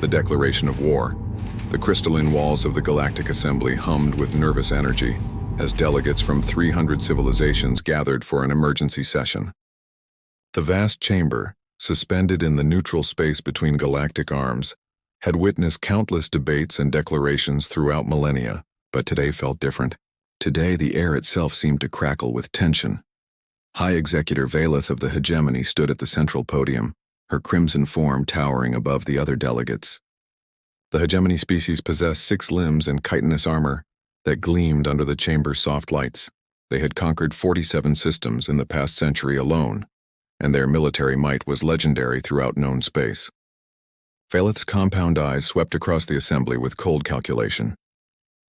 the declaration of war. The crystalline walls of the Galactic Assembly hummed with nervous energy as delegates from 300 civilizations gathered for an emergency session. The vast chamber, suspended in the neutral space between galactic arms, had witnessed countless debates and declarations throughout millennia, but today felt different. Today, the air itself seemed to crackle with tension. High Executor Valeth of the Hegemony stood at the central podium, her crimson form towering above the other delegates. The Hegemony species possessed 6 limbs and chitinous armor that gleamed under the chamber's soft lights. They had conquered 47 systems in the past century alone, and their military might was legendary throughout known space. Valeth's compound eyes swept across the assembly with cold calculation.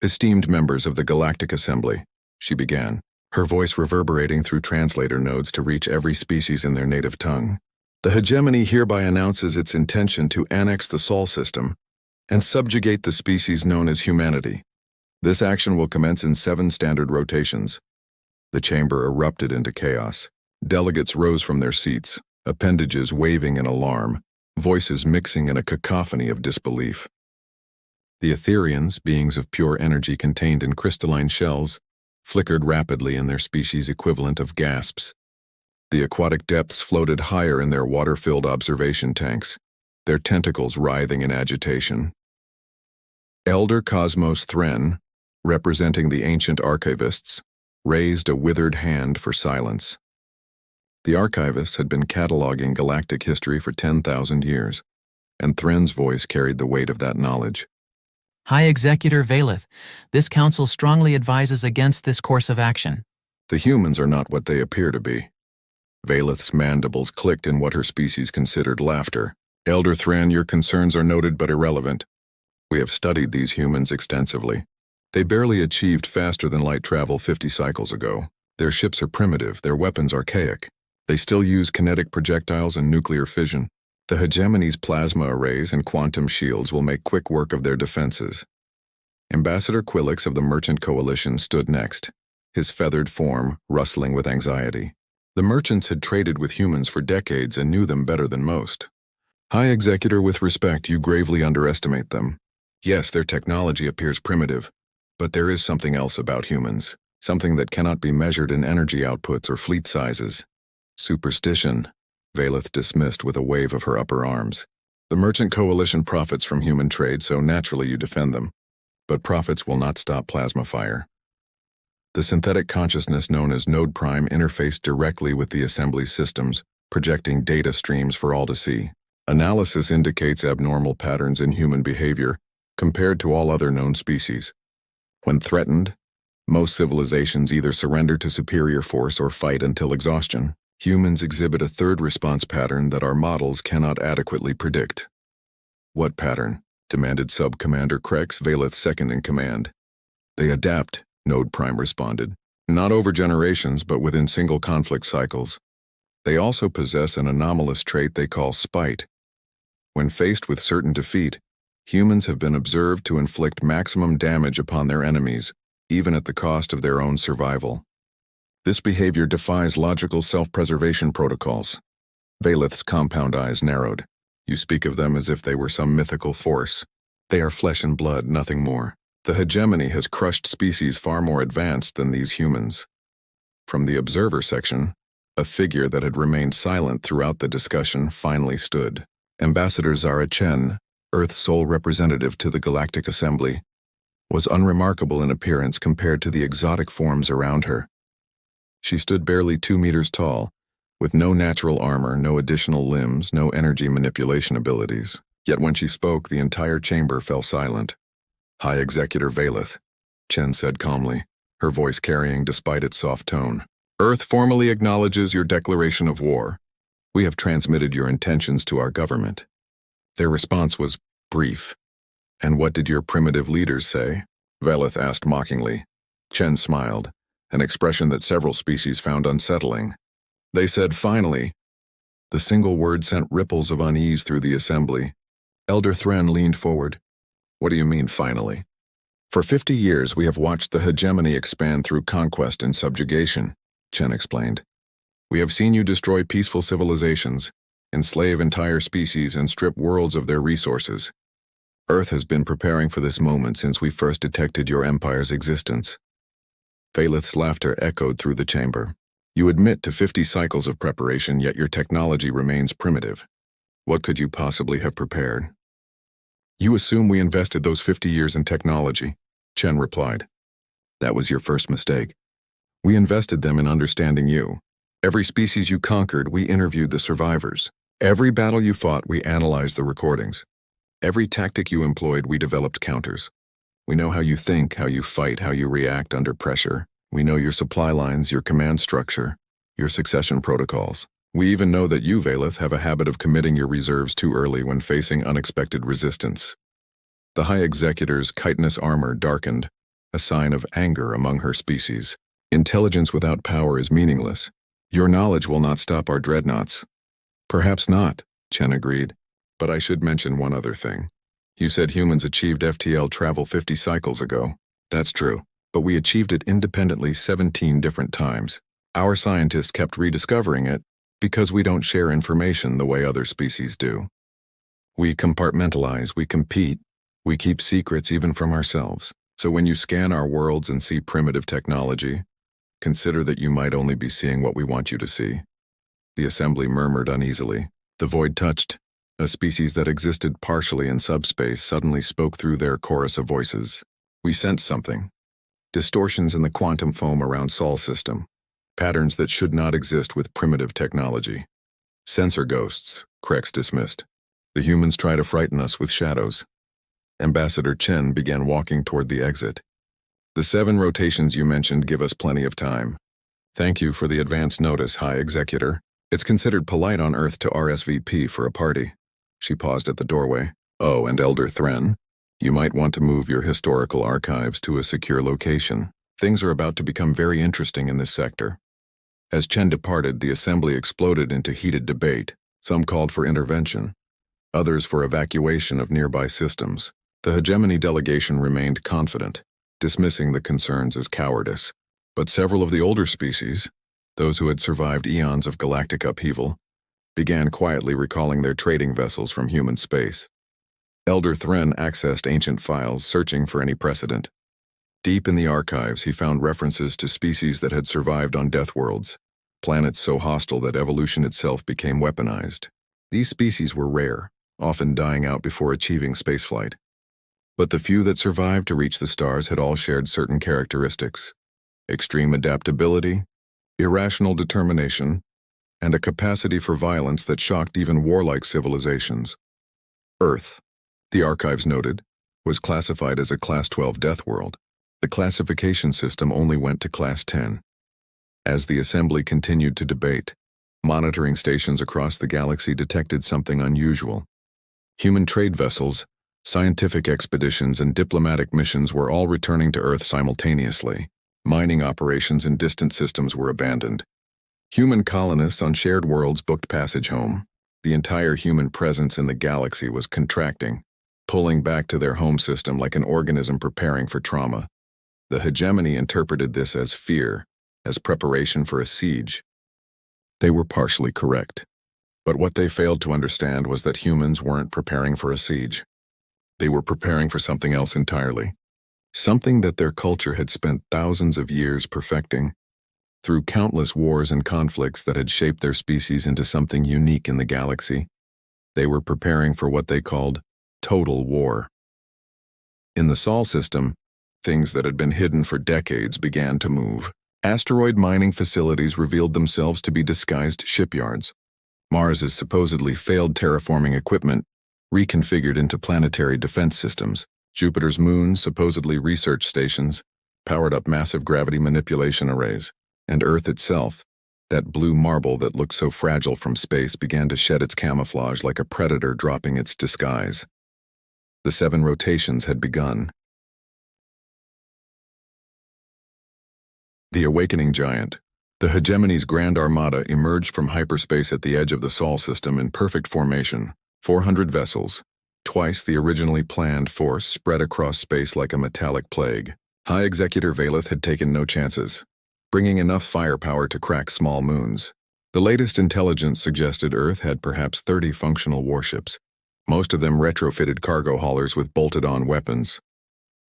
"Esteemed members of the Galactic Assembly," she began, her voice reverberating through translator nodes to reach every species in their native tongue. "The Hegemony hereby announces its intention to annex the Sol system and subjugate the species known as humanity. This action will commence in 7 standard rotations." The chamber erupted into chaos. Delegates rose from their seats, appendages waving in alarm, voices mixing in a cacophony of disbelief. The Etherians, beings of pure energy contained in crystalline shells, flickered rapidly in their species equivalent of gasps. The aquatic depths floated higher in their water-filled observation tanks, their tentacles writhing in agitation. Elder Cosmos Thren, representing the ancient archivists, raised a withered hand for silence. The archivists had been cataloging galactic history for 10,000 years, and Thren's voice carried the weight of that knowledge. High Executor Valeth, this council strongly advises against this course of action. The humans are not what they appear to be. Valeth's mandibles clicked in what her species considered laughter. "Elder Thren, your concerns are noted but irrelevant. We have studied these humans extensively. They barely achieved faster-than-light travel 50 cycles ago. Their ships are primitive, their weapons archaic. They still use kinetic projectiles and nuclear fission. The Hegemony's plasma arrays and quantum shields will make quick work of their defenses." Ambassador Quillix of the Merchant Coalition stood next, his feathered form rustling with anxiety. The merchants had traded with humans for decades and knew them better than most. "High Executor, with respect, you gravely underestimate them. Yes, their technology appears primitive, but there is something else about humans, something that cannot be measured in energy outputs or fleet sizes. Superstition," Valeth dismissed with a wave of her upper arms. "The Merchant Coalition profits from human trade, so naturally you defend them. But profits will not stop plasma fire." The synthetic consciousness known as Node Prime interfaced directly with the Assembly's systems, projecting data streams for all to see. Analysis indicates abnormal patterns in human behavior compared to all other known species. When threatened, most civilizations either surrender to superior force or fight until exhaustion. Humans exhibit a third response pattern that our models cannot adequately predict. "What pattern?" demanded Sub-Commander Krex, Valeth's second-in-command. "They adapt," Node Prime responded. "Not over generations, but within single conflict cycles. They also possess an anomalous trait they call spite. When faced with certain defeat, humans have been observed to inflict maximum damage upon their enemies, even at the cost of their own survival. This behavior defies logical self-preservation protocols." Valeth's compound eyes narrowed. "You speak of them as if they were some mythical force. They are flesh and blood, nothing more. The Hegemony has crushed species far more advanced than these humans." From the observer section, a figure that had remained silent throughout the discussion finally stood. Ambassador Zara Chen, Earth's sole representative to the Galactic Assembly, was unremarkable in appearance compared to the exotic forms around her. She stood barely 2 meters tall, with no natural armor, no additional limbs, no energy manipulation abilities. Yet when she spoke, the entire chamber fell silent. "High Executor Valeth," Chen said calmly, her voice carrying despite its soft tone. "Earth formally acknowledges your declaration of war. We have transmitted your intentions to our government." Their response was brief. "And what did your primitive leaders say?" Valeth asked mockingly. Chen smiled, an expression that several species found unsettling. "They said, 'Finally.'" The single word sent ripples of unease through the assembly. Elder Thren leaned forward. "What do you mean, finally?" "For 50 years we have watched the Hegemony expand through conquest and subjugation," Chen explained. "We have seen you destroy peaceful civilizations, enslave entire species, and strip worlds of their resources. Earth has been preparing for this moment since we first detected your empire's existence. Valeth's laughter echoed through the chamber. You admit to 50 cycles of preparation, yet your technology remains primitive. What could you possibly have prepared? You assume we invested those 50 years in technology, Chen replied. That was your first mistake. We invested them in understanding you. Every species you conquered, we interviewed the survivors. Every battle you fought, we analyzed the recordings. Every tactic you employed, we developed counters. We know how you think, how you fight, how you react under pressure. We know your supply lines, your command structure, your succession protocols. We even know that you, Valeth, have a habit of committing your reserves too early when facing unexpected resistance. The High Executor's chitinous armor darkened, a sign of anger among her species. Intelligence without power is meaningless. Your knowledge will not stop our dreadnoughts. Perhaps not, Chen agreed. But I should mention one other thing. You said humans achieved FTL travel 50 cycles ago. That's true, but we achieved it independently 17 different times. Our scientists kept rediscovering it because we don't share information the way other species do. We compartmentalize, we compete, we keep secrets even from ourselves. So when you scan our worlds and see primitive technology, consider that you might only be seeing what we want you to see. The assembly murmured uneasily. The void touched. A species that existed partially in subspace suddenly spoke through their chorus of voices. We sensed something. Distortions in the quantum foam around Sol system. Patterns that should not exist with primitive technology. Sensor ghosts, Krex dismissed. The humans try to frighten us with shadows. Ambassador Chen began walking toward the exit. The 7 rotations you mentioned give us plenty of time. Thank you for the advance notice, High Executor. It's considered polite on Earth to RSVP for a party. She paused at the doorway. Oh, and Elder Thren, you might want to move your historical archives to a secure location. Things are about to become very interesting in this sector. As Chen departed, the assembly exploded into heated debate. Some called for intervention, others for evacuation of nearby systems. The hegemony delegation remained confident, dismissing the concerns as cowardice. But several of the older species, those who had survived eons of galactic upheaval, began quietly recalling their trading vessels from human space. Elder Thren accessed ancient files, searching for any precedent. Deep in the archives, he found references to species that had survived on death worlds, planets so hostile that evolution itself became weaponized. These species were rare, often dying out before achieving spaceflight. But the few that survived to reach the stars had all shared certain characteristics: extreme adaptability, irrational determination, and a capacity for violence that shocked even warlike civilizations. Earth, the archives noted, was classified as a Class 12 death world. The classification system only went to Class 10. As the assembly continued to debate, monitoring stations across the galaxy detected something unusual. Human trade vessels, scientific expeditions, and diplomatic missions were all returning to Earth simultaneously. Mining operations in distant systems were abandoned. Human colonists on shared worlds booked passage home. The entire human presence in the galaxy was contracting, pulling back to their home system like an organism preparing for trauma. The hegemony interpreted this as fear, as preparation for a siege. They were partially correct. But what they failed to understand was that humans weren't preparing for a siege. They were preparing for something else entirely. Something that their culture had spent thousands of years perfecting. Through countless wars and conflicts that had shaped their species into something unique in the galaxy, they were preparing for what they called total war. In the Sol system, things that had been hidden for decades began to move. Asteroid mining facilities revealed themselves to be disguised shipyards. Mars's supposedly failed terraforming equipment reconfigured into planetary defense systems. Jupiter's moons, supposedly research stations, powered up massive gravity manipulation arrays. And Earth itself, that blue marble that looked so fragile from space, began to shed its camouflage like a predator dropping its disguise. The 7 rotations had begun. The awakening giant, the hegemony's grand armada, emerged from hyperspace at the edge of the Sol system in perfect formation. 400 vessels, twice the originally planned force, spread across space like a metallic plague. High Executor Valeth had taken no chances, bringing enough firepower to crack small moons. The latest intelligence suggested Earth had perhaps 30 functional warships. most of them retrofitted cargo haulers with bolted-on weapons.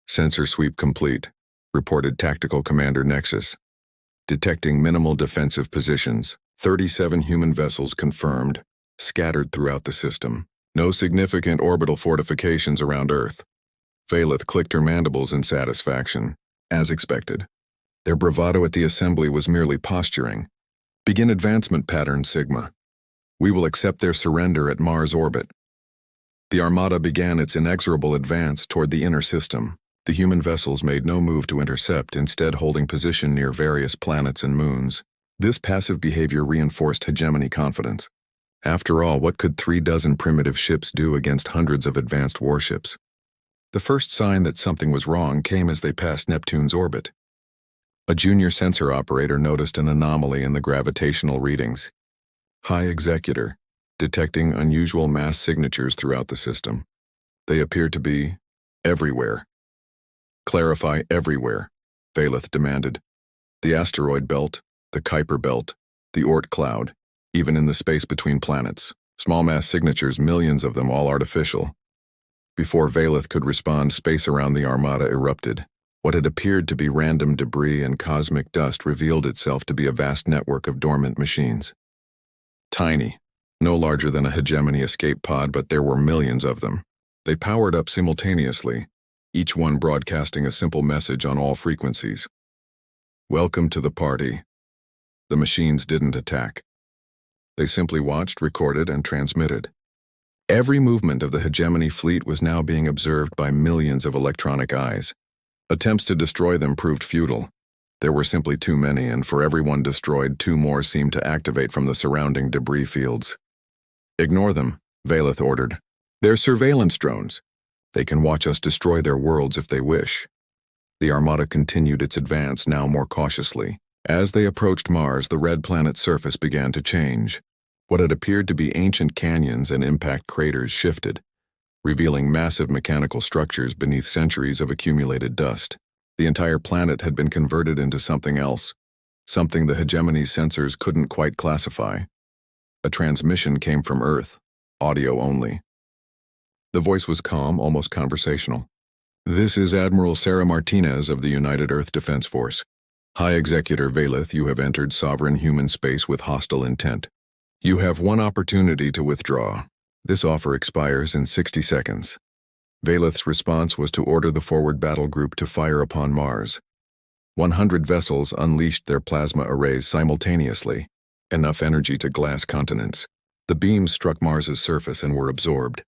Sensor sweep complete, reported Tactical Commander Nexus. Detecting minimal defensive positions, 37 human vessels confirmed, scattered throughout the system. No significant orbital fortifications around Earth. Valeth clicked her mandibles in satisfaction, as expected. Their bravado at the assembly was merely posturing. Begin advancement pattern, Sigma. We will accept their surrender at Mars orbit. The Armada began its inexorable advance toward the inner system. The human vessels made no move to intercept, instead holding position near various planets and moons. This passive behavior reinforced hegemony confidence. After all, what could 36 primitive ships do against hundreds of advanced warships? The first sign that something was wrong came as they passed Neptune's orbit. A junior sensor operator noticed an anomaly in the gravitational readings. High Executor, detecting unusual mass signatures throughout the system. They appeared to be everywhere. Clarify everywhere, Valeth demanded. The asteroid belt, the Kuiper belt, the Oort cloud, even in the space between planets. Small mass signatures, millions of them, all artificial. Before Valeth could respond, space around the Armada erupted. What had appeared to be random debris and cosmic dust revealed itself to be a vast network of dormant machines. Tiny, no larger than a hegemony escape pod, but there were millions of them. They powered up simultaneously, each one broadcasting a simple message on all frequencies. Welcome to the party. The machines didn't attack. They simply watched, recorded, and transmitted. Every movement of the hegemony fleet was now being observed by millions of electronic eyes. Attempts to destroy them proved futile. There were simply too many, and for every one destroyed, 2 more seemed to activate from the surrounding debris fields. Ignore them, Valeth ordered. They're surveillance drones. They can watch us destroy their worlds if they wish. The Armada continued its advance, now more cautiously. As they approached Mars, the red planet's surface began to change. What had appeared to be ancient canyons and impact craters shifted, revealing massive mechanical structures beneath centuries of accumulated dust. The entire planet had been converted into something else, something the hegemony's sensors couldn't quite classify. A transmission came from Earth, audio only. The voice was calm, almost conversational. This is Admiral Sarah Martinez of the United Earth Defense Force. High Executor Valeth, you have entered sovereign human space with hostile intent. You have one opportunity to withdraw. This offer expires in 60 seconds. Valeth's response was to order the forward battle group to fire upon Mars. 100 vessels unleashed their plasma arrays simultaneously, enough energy to glass continents. The beams struck Mars's surface and were absorbed.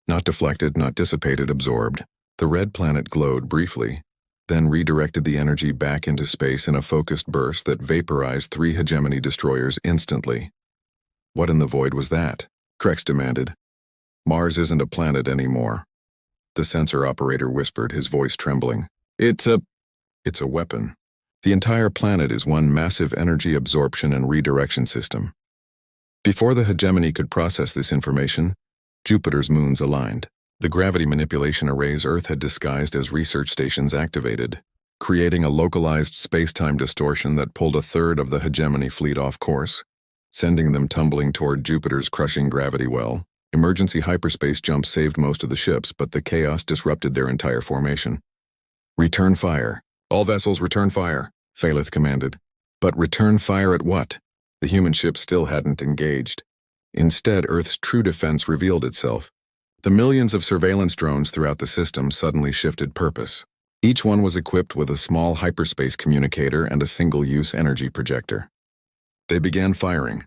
Not deflected, not dissipated, absorbed. The red planet glowed briefly, then redirected the energy back into space in a focused burst that vaporized 3 hegemony destroyers instantly. What in the void was that? Krex demanded. Mars isn't a planet anymore. The sensor operator whispered, his voice trembling. It's a weapon. The entire planet is one massive energy absorption and redirection system. Before the hegemony could process this information, Jupiter's moons aligned. The gravity manipulation arrays Earth had disguised as research stations activated, creating a localized space-time distortion that pulled 1/3 of the hegemony fleet off course, sending them tumbling toward Jupiter's crushing gravity well. Emergency hyperspace jumps saved most of the ships, but the chaos disrupted their entire formation. Return fire. All vessels return fire, Valeth commanded. But return fire at what? The human ships still hadn't engaged. Instead, Earth's true defense revealed itself. The millions of surveillance drones throughout the system suddenly shifted purpose. Each one was equipped with a small hyperspace communicator and a single-use energy projector. They began firing.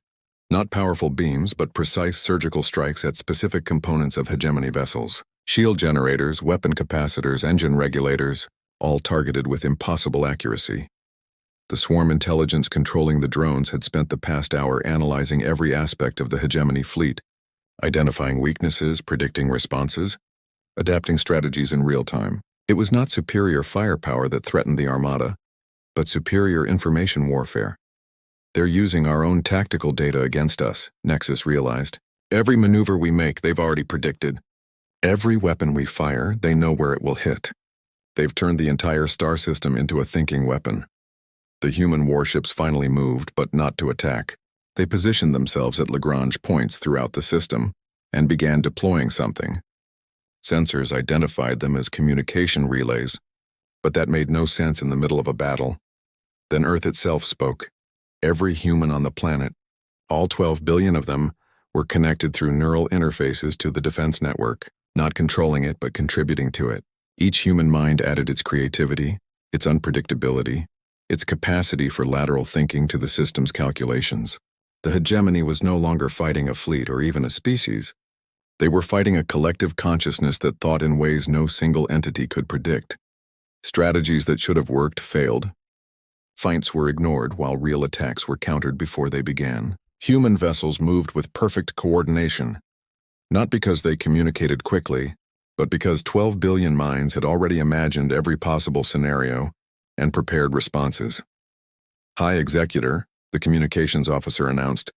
Not powerful beams, but precise surgical strikes at specific components of hegemony vessels. Shield generators, weapon capacitors, engine regulators, all targeted with impossible accuracy. The swarm intelligence controlling the drones had spent the past hour analyzing every aspect of the hegemony fleet, identifying weaknesses, predicting responses, adapting strategies in real time. It was not superior firepower that threatened the Armada, but superior information warfare. They're using our own tactical data against us, Nexus realized. Every maneuver we make, they've already predicted. Every weapon we fire, they know where it will hit. They've turned the entire star system into a thinking weapon. The human warships finally moved, but not to attack. They positioned themselves at Lagrange points throughout the system, and began deploying something. Sensors identified them as communication relays, but that made no sense in the middle of a battle. Then Earth itself spoke. Every human on the planet, all 12 billion of them, were connected through neural interfaces to the defense network, not controlling it but contributing to it. Each human mind added its creativity, its unpredictability, its capacity for lateral thinking to the system's calculations. The hegemony was no longer fighting a fleet or even a species. They were fighting a collective consciousness that thought in ways no single entity could predict. Strategies that should have worked failed. Feints were ignored while real attacks were countered before they began. Human vessels moved with perfect coordination, not because they communicated quickly, but because 12 billion minds had already imagined every possible scenario and prepared responses. High Executor, the communications officer announced,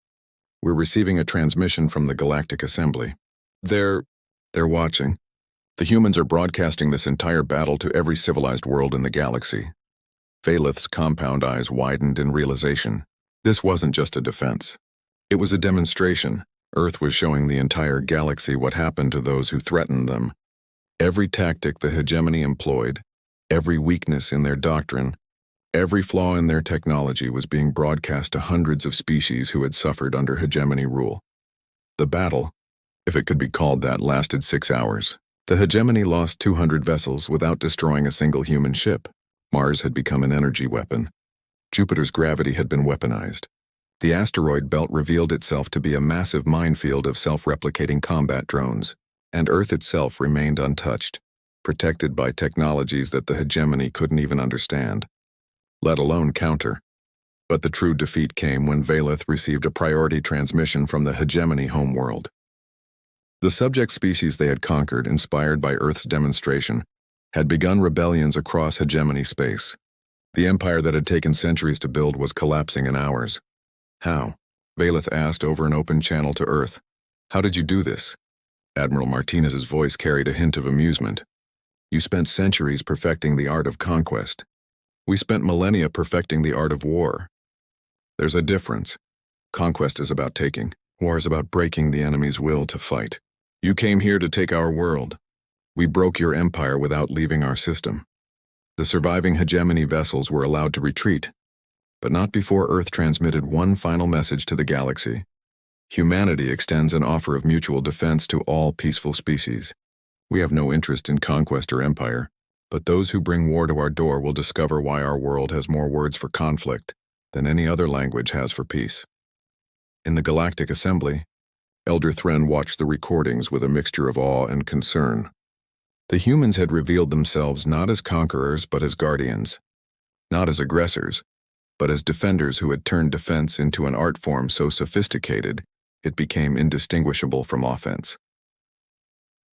"We're receiving a transmission from the Galactic Assembly. They're watching. The humans are broadcasting this entire battle to every civilized world in the galaxy." Valeth's compound eyes widened in realization. This wasn't just a defense. It was a demonstration. Earth was showing the entire galaxy what happened to those who threatened them. Every tactic the hegemony employed, every weakness in their doctrine, every flaw in their technology was being broadcast to hundreds of species who had suffered under hegemony rule. The battle, if it could be called that, lasted 6 hours. The hegemony lost 200 vessels without destroying a single human ship. Mars had become an energy weapon. Jupiter's gravity had been weaponized. The asteroid belt revealed itself to be a massive minefield of self-replicating combat drones, and Earth itself remained untouched, protected by technologies that the hegemony couldn't even understand, let alone counter. But the true defeat came when Valeth received a priority transmission from the hegemony homeworld. The subject species they had conquered, inspired by Earth's demonstration, had begun rebellions across hegemony space. The empire that had taken centuries to build was collapsing in hours. How? Valeth asked over an open channel to Earth. How did you do this? Admiral Martinez's voice carried a hint of amusement. You spent centuries perfecting the art of conquest. We spent millennia perfecting the art of war. There's a difference. Conquest is about taking. War is about breaking the enemy's will to fight. You came here to take our world. We broke your empire without leaving our system. The surviving hegemony vessels were allowed to retreat, but not before Earth transmitted one final message to the galaxy. Humanity extends an offer of mutual defense to all peaceful species. We have no interest in conquest or empire, but those who bring war to our door will discover why our world has more words for conflict than any other language has for peace. In the Galactic Assembly, Elder Thren watched the recordings with a mixture of awe and concern. The humans had revealed themselves not as conquerors but as guardians, not as aggressors, but as defenders who had turned defense into an art form so sophisticated it became indistinguishable from offense.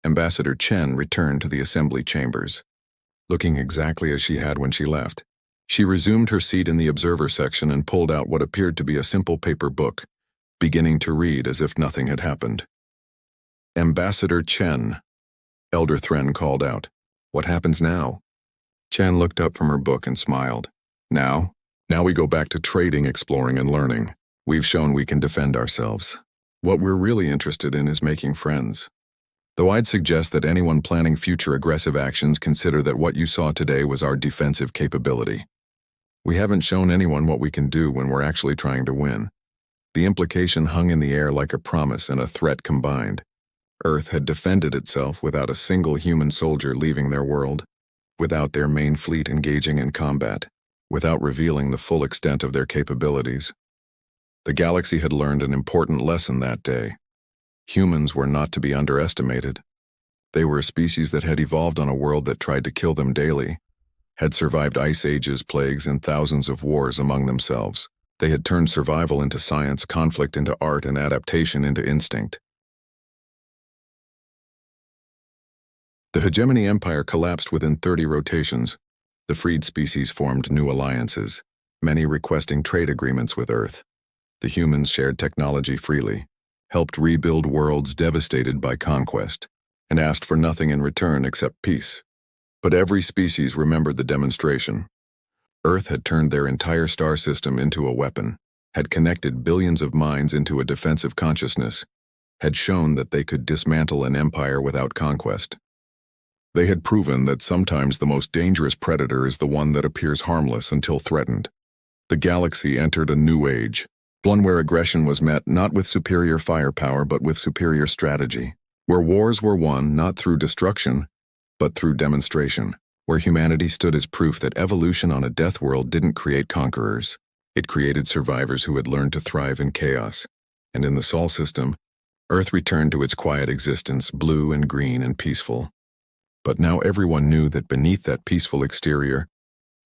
Ambassador Chen returned to the assembly chambers, looking exactly as she had when she left. She resumed her seat in the observer section and pulled out what appeared to be a simple paper book, beginning to read as if nothing had happened. Ambassador Chen, Elder Thren called out. What happens now? Chen looked up from her book and smiled. Now we go back to trading, exploring, and learning. We've shown we can defend ourselves. What we're really interested in is making friends. Though I'd suggest that anyone planning future aggressive actions consider that what you saw today was our defensive capability. We haven't shown anyone what we can do when we're actually trying to win. The implication hung in the air like a promise and a threat combined. Earth had defended itself without a single human soldier leaving their world, without their main fleet engaging in combat, without revealing the full extent of their capabilities. The galaxy had learned an important lesson that day. Humans were not to be underestimated. They were a species that had evolved on a world that tried to kill them daily, had survived ice ages, plagues, and thousands of wars among themselves. They had turned survival into science, conflict into art, and adaptation into instinct. The hegemony empire collapsed within 30 rotations. The freed species formed new alliances, many requesting trade agreements with Earth. The humans shared technology freely, helped rebuild worlds devastated by conquest, and asked for nothing in return except peace. But every species remembered the demonstration. Earth had turned their entire star system into a weapon, had connected billions of minds into a defensive consciousness, had shown that they could dismantle an empire without conquest. They had proven that sometimes the most dangerous predator is the one that appears harmless until threatened. The galaxy entered a new age, one where aggression was met not with superior firepower but with superior strategy, where wars were won not through destruction, but through demonstration, where humanity stood as proof that evolution on a death world didn't create conquerors. It created survivors who had learned to thrive in chaos. And in the Sol system, Earth returned to its quiet existence, blue and green and peaceful. But now everyone knew that beneath that peaceful exterior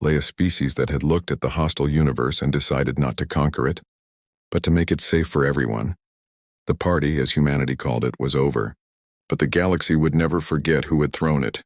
lay a species that had looked at the hostile universe and decided not to conquer it, but to make it safe for everyone. The party, as humanity called it, was over, but the galaxy would never forget who had thrown it.